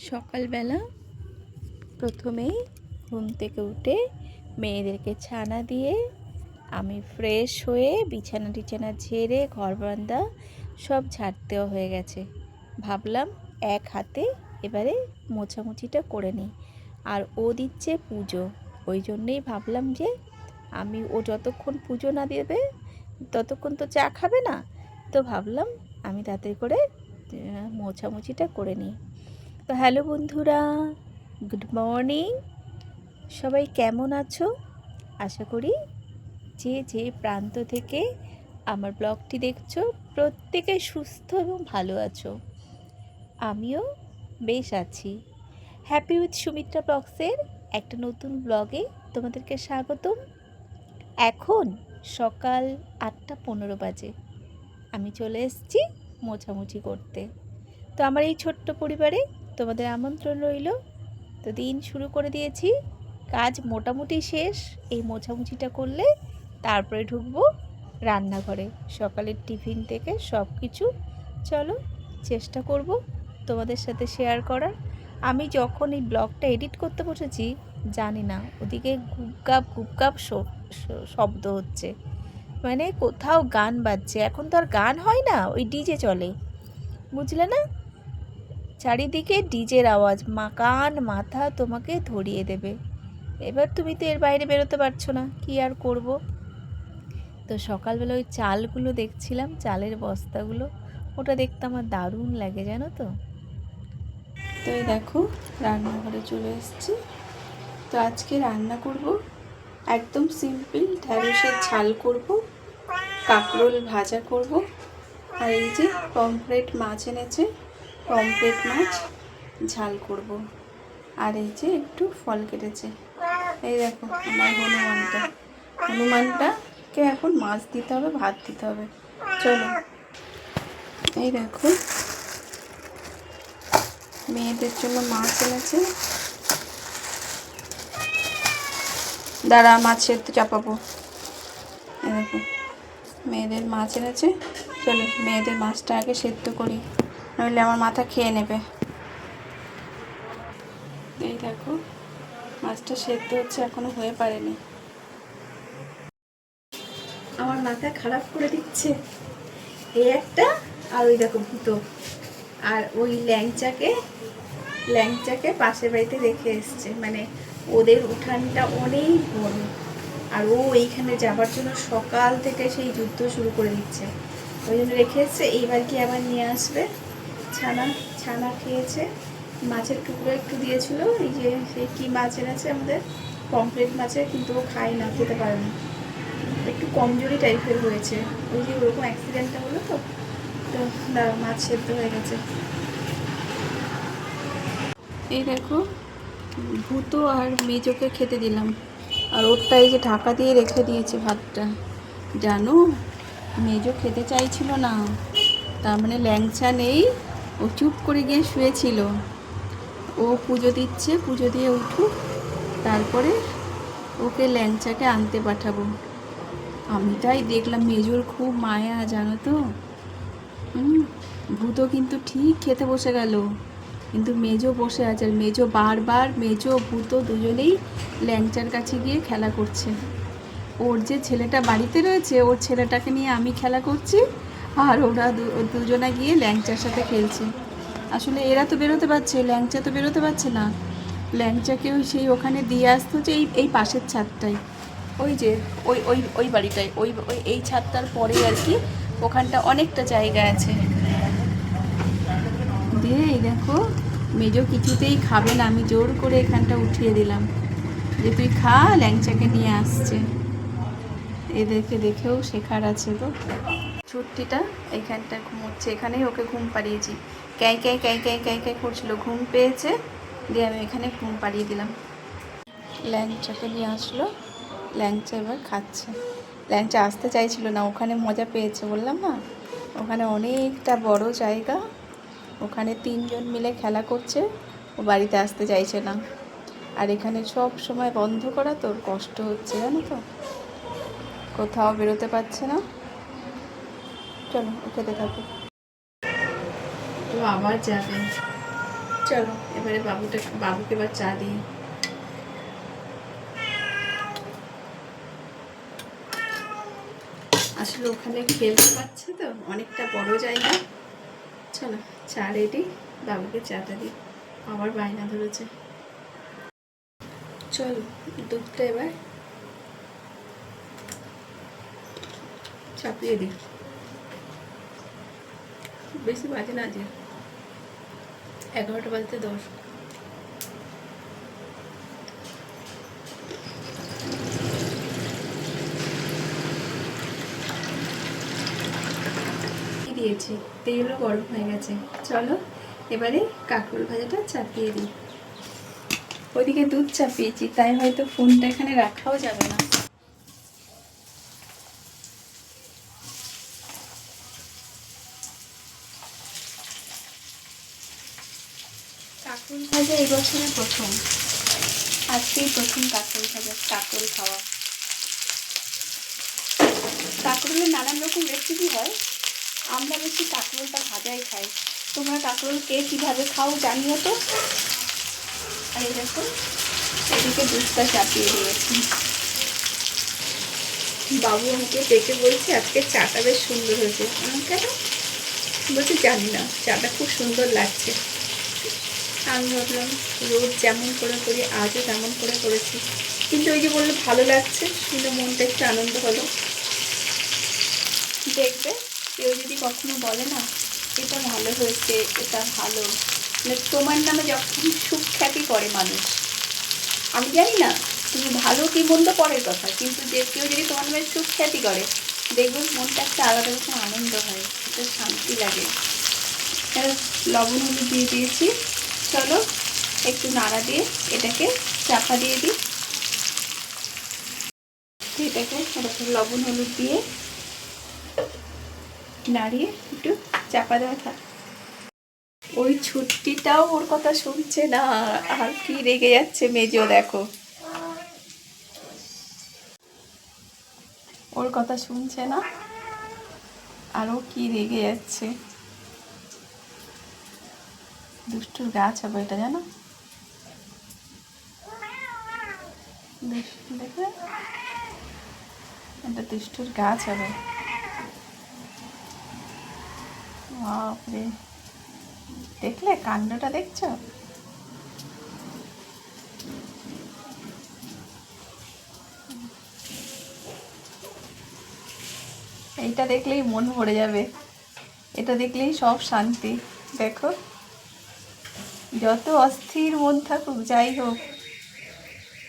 সকালবেলা প্রথমেই ঘুম থেকে উঠে মেয়েদেরকে ছানা দিয়ে আমি ফ্রেশ হয়ে বিছানা টিছানা ঝেড়ে ঘর বারান্দা সব ঝাড় দেওয়া হয়ে গেছে। ভাবলাম এক হাতে এবারে মোছামুছিটা করে নিই। আর ও দিচ্ছে পুজো, ওই জন্যেই ভাবলাম যে ও যতক্ষণ পুজো না দেবে ততক্ষণ তো চা খাবে না, তো ভাবলাম আমি তাড়াতাড়ি করে মোছামুছিটা করে নিই। তো হ্যালো বন্ধুরা, গুড মর্নিং। সবাই কেমন আছো? আশা করি যে যে প্রান্ত থেকে আমার ব্লগটি দেখছো প্রত্যেকে সুস্থ এবং ভালো আছো। আমিও বেশ আছি। হ্যাপি উইথ সুমিত্রা ব্লগসের একটা নতুন ব্লগে তোমাদেরকে স্বাগতম। এখন সকাল 8:15 বাজে। আমি চলে এসেছি মোছামুছি করতে। তো আমার এই ছোট্ট পরিবারে তোমাদের আমন্ত্রণ রইল। তো দিন শুরু করে দিয়েছি, কাজ মোটামুটি শেষ। এই মোছামুছিটা করলে তারপরে ঢুকবো রান্নাঘরে। সকালের টিফিন থেকে সব কিছু চলো চেষ্টা করব তোমাদের সাথে শেয়ার করার। আমি যখন এই ব্লগটা এডিট করতে বসেছি জানি না ওদিকে গুপগাপ শব্দ হচ্ছে, মানে কোথাও গান বাজছে। এখন তো আর গান হয় না, ওই ডিজে চলে, বুঝলে না? চারিদিকে ডিজের আওয়াজ, কান মাথা তোমাকে ধরিয়ে দেবে। এবার তুমি তো এর বাইরে বেরোতে পারছো না, কি আর করব। তো সকালবেলা ওই চালগুলো দেখছিলাম, চালের বস্তাগুলো, ওটা দেখতে আমার দারুণ লাগে জানো তো। তো এই দেখো রান্নাঘরে চলে এসেছি। তো আজকে রান্না করব একদম সিম্পল, ঢ্যাঁড়সের ঝাল করব, কাঁকরোল ভাজা করব, আর এই যে পমফ্রেট মাছ এনেছে, পমফ্রেট মাছ ঝাল করব। আর এই যে একটু ফল কেটেছে। এই দেখো আমার হনুমানটাকে এখন মাছ দিতে হবে, ভাত দিতে হবে। চলো, এই দেখো মেয়েদের জন্য মাছ এনেছে। দাঁড়া, মাছ সেদ্ধ চাপাবো। এই দেখো মেয়েদের মাছ এনেছে। চলো মেয়েদের মাছটা আগে সেদ্ধ করি, নইলে আমার মাথা খেয়ে নেবে। এই দেখো মাছটা সেদ্ধ হচ্ছে, এখনো হয়ে পারেনি। আমার মাথা খারাপ করে দিচ্ছে এই একটা, আর ওই দেখো ভূতো, আর ওই ল্যাংচাকে পাশের বাড়িতে রেখে এসছে। মানে ওদের উঠানটা অনেক বড়, আর ও এইখানে যাবার জন্য সকাল থেকে সেই যুদ্ধ শুরু করে দিচ্ছে। ওই জন্য রেখে এসছে, এইবার কি আবার নিয়ে আসবে। ছানা খেয়েছে, মাছের টুকরো একটু দিয়েছিল, এই যে সেই কী মাছ এনেছে আমাদের পমফ্রেট মাছের, কিন্তু ও খায় না, খেতে পারে না, একটু কমজোরি টাইপের হয়েছে। ওই যে ওরকম অ্যাক্সিডেন্টটা হলো তো। তো দাঁড়াও, মাছ সেদ্ধ হয়ে গেছে। এই দেখো ভূতো আর মেজোকে খেতে দিলাম, আর ওরটা এই যে ঢাকা দিয়ে রেখে দিয়েছি ভাতটা। জানো মেজো খেতে চাইছিল না, তার মানে ল্যাংচা নেই, ও চুপ করে গিয়ে শুয়েছিল। ও পুজো দিচ্ছে, পুজো দিয়ে উঠুক, তারপরে ওকে ল্যাংচাকে আনতে পাঠাবো। আমি তাই দেখলাম, মেজোর খুব মায়া জানো তো। ভূতো কিন্তু ঠিক খেতে বসে গেল, কিন্তু মেজো বসে আছে। আর মেজো ভূতো দুজনেই ল্যাংচার কাছে গিয়ে খেলা করছে। ওর যে ছেলেটা বাড়িতে রয়েছে, ওর ছেলেটাকে নিয়ে আমি খেলা করছি, আর ওরা দুজনা গিয়ে ল্যাংচার সাথে খেলছে। আসলে এরা তো বেরোতে পারছে, ল্যাংচা তো বেরোতে পারছে না। ল্যাংচাকেও সেই ওখানে দিয়ে আসতে হচ্ছে, এই পাশের ছাদটায়, ওই যে ওই ওই ওই বাড়িটায়, ওই ওই এই ছাদটার পরে আর কি, ওখানটা অনেকটা জায়গা আছে। দিয়ে এই দেখো মেজো কিছুতেই খাবে না, আমি জোর করে এখানটা উঠিয়ে দিলাম যে তুই খা, ল্যাংচাকে নিয়ে আসছে। এদেরকে দেখেও শেখার আছে তো। ছুটিটা এইখানটা ঘুমোচ্ছে, এখানেই ওকে ঘুম পাড়িয়েছি। ক্যাই ক্যাই ক্যাই ক্যাই ক্যাই ক্যাই করছিল, ঘুম পেয়েছে, দিয়ে আমি এখানে ঘুম পাড়িয়ে দিলাম। ল্যাংচাকে নিয়ে আসলো, ল্যাংচা এবার খাচ্ছে। ল্যাংচা আসতে চাইছিল না, ওখানে মজা পেয়েছে, বললাম না, ওখানে অনেকটা বড় জায়গা, ওখানে 3 জন মিলে খেলা করছে, ও বাড়িতে আসতে চাইছে না। আর এখানে সব সময় বন্ধ করা, তোর কষ্ট হচ্ছে জানো তো, কোথাও বেরোতে পারছে না। চলো ও খেতে থাকো, তো আবার যাবে। চলো এবারে বাবুকে এবার চা দিই। আসলে ওখানে খেলতে পারছে তো, অনেকটা বড় জায়গা। চলো চা রেডি, বাবুকে চাটা দিই, আবার বায়না ধরেছে। চলো দুধটা এবার চাপিয়ে দিই, বেশি বাজে না, যে 11টা বাজতে 10। দিয়েছি, তেলও গরম হয়ে গেছে। চলো এবারে কাঁকরোল ভাজাটা চাপিয়ে দিই। ওইদিকে দুধ চাপিয়েছি, তাই হয়তো ফোনটা এখানে রাখাও যাবে না। কাঁকরোল ভাজা এই বছরে প্রথম, আজকেই প্রথম কাঁকরোল ভাজা, কাঁকরোল খাওয়া। কাঁকরোলের নানান রকম রেসিপি হয়, আমরা বেশি কাঁকরোলটা ভাজাই খাই। তোমরা কাঁকরোল কে কীভাবে খাও জানিও তো। আর এই দেখো এদিকে দুধটা চাপিয়ে দিয়েছি। বাবু আমাকে ডেকে বলছে আজকে চাটা বেশ সুন্দর হয়েছে। কেন বলছি জানি না, চাটা খুব সুন্দর লাগছে। আমি ভাবলাম রোজ যেমন করে করি আজও তেমন করে করেছি, কিন্তু ওই যে বললো ভালো লাগছে, শুনে মনটা একটু আনন্দ হলো। দেখবে কেউ যদি কখনো বলে না এটা ভালো হয়েছে, এটা ভালো, মানে তোমার নামে যখন সুখ্যাতি করে মানুষ, আমি জানি না তুমি ভালো কি মন্দ পরের কথা, কিন্তু যে কেউ যদি তোমার নামে সুখ্যাতি করে, দেখবে মনটা একটা আলাদা রকম আনন্দ হয়, একটা শান্তি লাগে। লবণ হলুদ দিয়ে দিয়েছি। চলো একটু নাড়া দিয়ে এটাকে চাপা দিয়ে দিই। এটাকে লবণ হলুদ দিয়ে নাড়িয়ে একটু চাপা দেওয়া থাক। ওই ছুটিটাও ওর কথা শুনছে না, আর কি রেগে যাচ্ছে মেজো, দেখো ওর কথা শুনছে না, আরও কি রেগে যাচ্ছে। দুষ্টুর গাছ হবে এটা, জানো, দেখবে এটা দুষ্টুর গাছ হবে। বাপরে, দেখলে কাণ্ডটা, দেখছো? এইটা দেখলেই মন ভরে যাবে, এটা দেখলেই সব শান্তি। দেখো যত অস্থির মন থাকুক যাই হোক,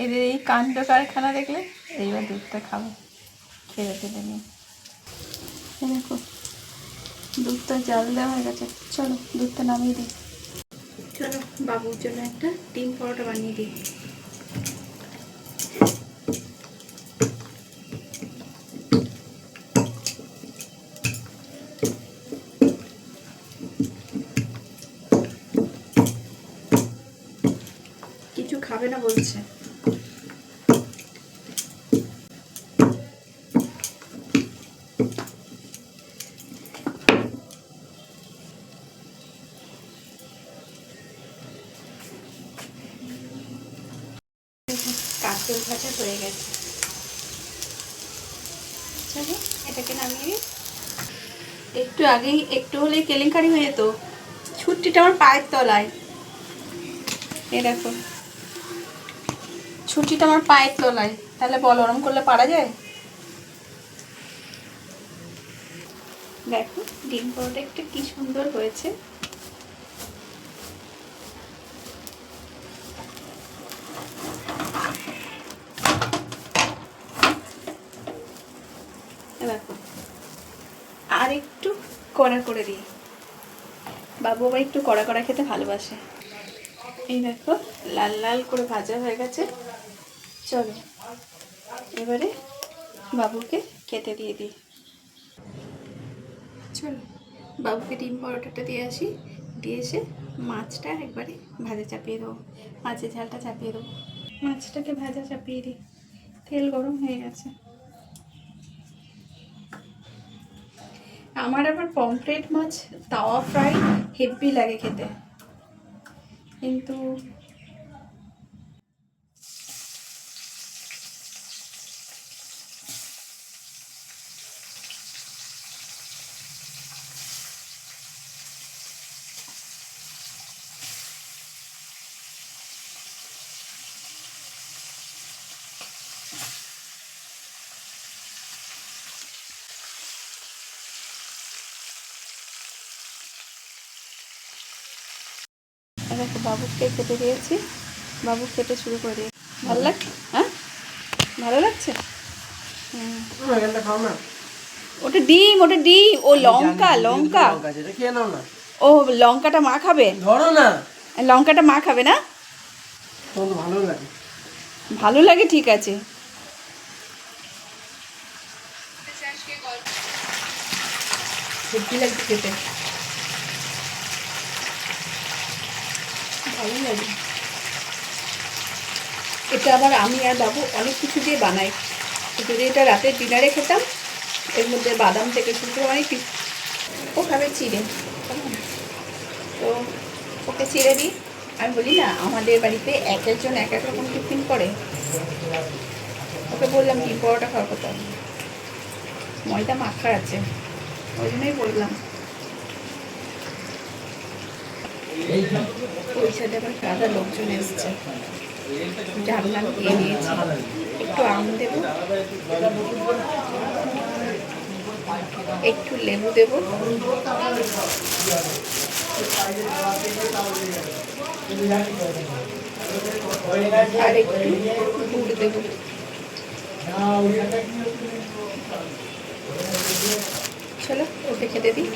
এদের এই কাণ্ড কারখানা দেখলে এইবার দুধটা খাবো, খেয়ে ফেলে নিয়ে। দেখো দুধটা জাল দেওয়া হয়ে গেছে, চলো দুধটা নামিয়ে দিই। চলো বাবুর জন্য একটা ডিম পরোটা বানিয়ে দিই। কিছু খাবে না বলছে। কাঁকরোল ভাজা হয়ে গেছে, চলো এটাকে নামিয়ে। একটু আগেই একটু হলেই কেলেঙ্কারি হয়ে যেত, ছুটিটা আমার পায়ের তলায়। এ দেখো ছুটিটা আমার পায়ের তলায়, তাহলে বল ওরম করলে পারা যায়? দেখো ডিম পরোটা একটা কি সুন্দর হয়েছে। দেখো আর একটু কড়া করে দিই, বাবু আবার একটু কড়া কড়া খেতে ভালোবাসে। এই দেখো লাল লাল করে ভাজা হয়ে গেছে। চলো এবারে বাবুকে খেতে দিয়ে দিই। চলো বাবুকে ডিম পরোটাটা দিয়ে আসি, দিয়ে এসে মাছটা একবারে ভাজা চাপিয়ে দেবো, মাছের ঝালটা চাপিয়ে দেবো। মাছটাকে ভাজা চাপিয়ে দিই, তেল গরম হয়ে গেছে। আমার আবার পমফ্রেট মাছ তাওয়া ফ্রাই হেভি লাগে খেতে, কিন্তু দেখো বাবুকে কেটে দিয়েছি, বাবু কেটে শুরু করে দিয়েছি। ভালো লাগছে? হ্যাঁ, ভালো লাগছে। ওটা ডিম, ওটা ডিম। ও লঙ্কা, লঙ্কা। ও লঙ্কাটা মা খাবে? ধরো না, লঙ্কাটা মা খাবে না? ভালো লাগে, ভালো লাগে, ঠিক আছে। সত্যি লাগছে খেতে, ভালো লাগে। এটা আবার আমি আর বাবু অনেক কিছু দিয়ে বানাই। যদি এটা রাতের ডিনারে খেতাম, এর মধ্যে বাদাম থেকে শুরু করে অনেক কিছু। ও খাবে চিড়ে, তো ওকে চিড়ে দিই। আমি বলি না, আমাদের বাড়িতে এক একজন এক এক রকম টিফিন করে। ওকে বললাম কি পরোটা খাওয়ার কথা, ময়দা মাখা আছে, ওই জন্যই বললাম। ওই সাথে আবার সাদা লোকজন এসছে, জানলাম দিয়ে নিয়েছি। একটু আম দেবো, একটু লেবু দেবো, আর একটু গুড় দেবো। চলো ওকে খেতে দিই।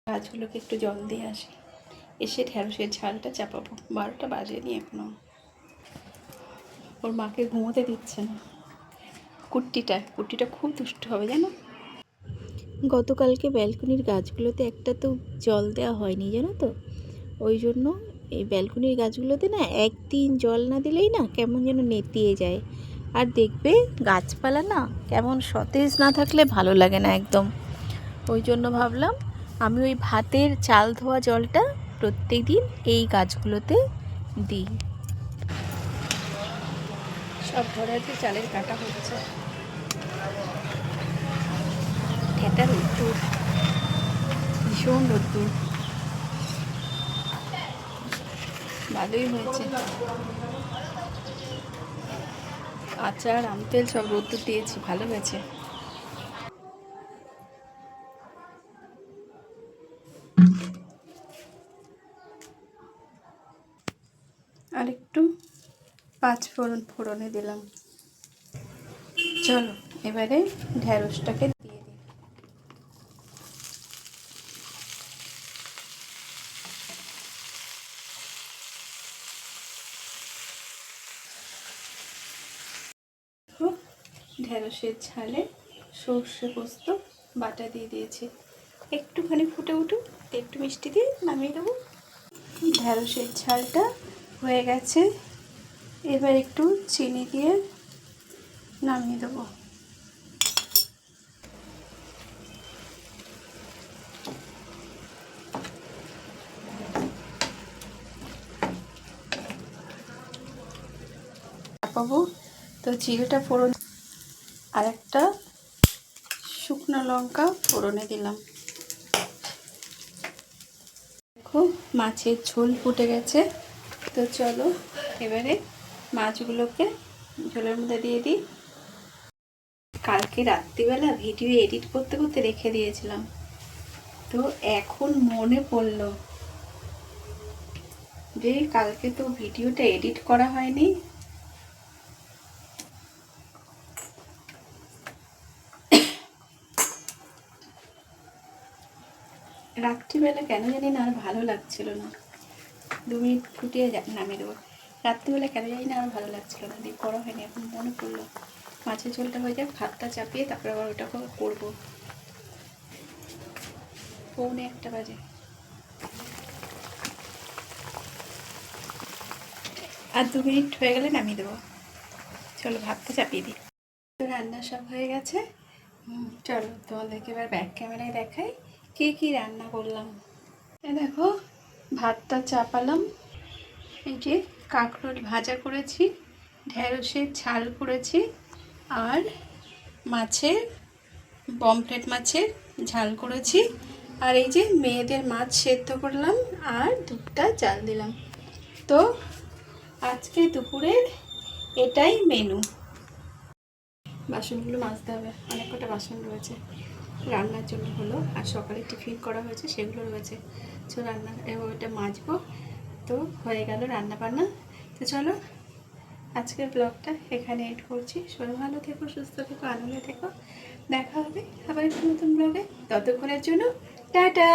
গাছগুলোকে একটু জল দিয়ে আসি, এসে ঢ্যাঁড়সের ঝালটা চাপাবো। 12টা বাজেনি এখনো। ওর মাকে ঘুমোতে দিচ্ছে না। কুট্টিটা খুব দুষ্ট হবে জানো। গতকালকে ব্যালকনির গাছগুলোতে একটা তো জল দেওয়া হয়নি জানো তো। ওই জন্য এই ব্যালকনির গাছগুলোতে না একদিন জল না দিলেই না কেমন যেন নেতিয়ে যায়। আর দেখবে গাছপালা না কেমন সতেজ না থাকলে ভালো লাগে না একদম। ওই জন্য ভাবলাম আমি ওই ভাতের চাল ধোয়া জলটা প্রত্যেক দিন এই গাছগুলোতে দিই। সব ঘরে চালের কাটা হচ্ছে। ঠেটা রোদ্দুর, ভীষণ রোদ্দুর, ভালোই হয়েছে। আচার আম তেল সব রোদ্দুর দিয়েছি, ভালো হয়েছে। আর একটু 5 ফোড়নে দিলাম। চলো এবারে ঢ্যাঁড়সটাকে দিয়ে দিই। ঢ্যাঁড়সের ঝালে সর্ষে পোস্ত বাটা দিয়ে দিয়েছি। একটুখানি ফুটে উঠুক, একটু মিষ্টি দিয়ে নামিয়ে দেবো। ঢ্যাঁড়সের ঝালটা হয়ে গেছে, এবার একটু চিনি দিয়ে নামিয়ে দেবো। পাবো তো জিরেটা ফোড়ন, আর একটা শুকনো লঙ্কা ফোড়নে দিলাম। দেখো মাছের ঝোল ফুটে গেছে। তো চলো এবারে মাছগুলোকে ঝোলের মধ্যে দিয়ে দিই। কালকে রাত্রিবেলা ভিডিও এডিট করতে করতে রেখে দিয়েছিলাম, তো এখন মনে পড়লো যে কালকে তো ভিডিওটা এডিট করা হয়নি। রাত্রিবেলা কেন জানি না আর ভালো লাগছিল না। 2 মিনিট ফুটিয়ে নামিয়ে দেবো। রাত্রিবেলা কেন জানি না আর ভালো লাগছিল না, দিয়ে করা হয়নি। এখন মনে পড়লো মাছের ঝোলটা হয়ে যাক, ভাতটা চাপিয়ে তারপরে আবার ওটা করবো। 1:45 বাজে। আর 2 মিনিট হয়ে গেলে নামিয়ে দেবো। চলো ভাতটা চাপিয়ে দিই। তো রান্না সব হয়ে গেছে। চলো তোমাদেরকে এবার ব্যাক ক্যামেরায় দেখাই কী কী রান্না করলাম। দেখো ভাতটা চাপালাম, এই যে কাঁকরোল ভাজা করেছি, ঢেঁড়সের ঝাল করেছি, আর মাছের পমফ্রেট মাছের ঝাল করেছি, আর এই যে মেয়েদের মাছ সেদ্ধ করলাম আর দুধটা চাল দিলাম। তো আজকে দুপুরের এটাই মেনু। বাসনগুলো মাজতে হবে, অনেক কটা বাসন রয়েছে রান্নার জন্য হলো, আর সকালে টিফিন করা হয়েছে সেগুলো রয়েছে। তো রান্না ওইটা মাজবো। তো হয়ে গেল রান্না বান্না। তো চলো আজকের ব্লগটা এখানে এড করছি। সবাই ভালো থেকো, সুস্থ থেকো, আনন্দে থেকো। দেখা হবে আবার একটা নতুন ব্লগে। ততক্ষণের জন্য টাটা।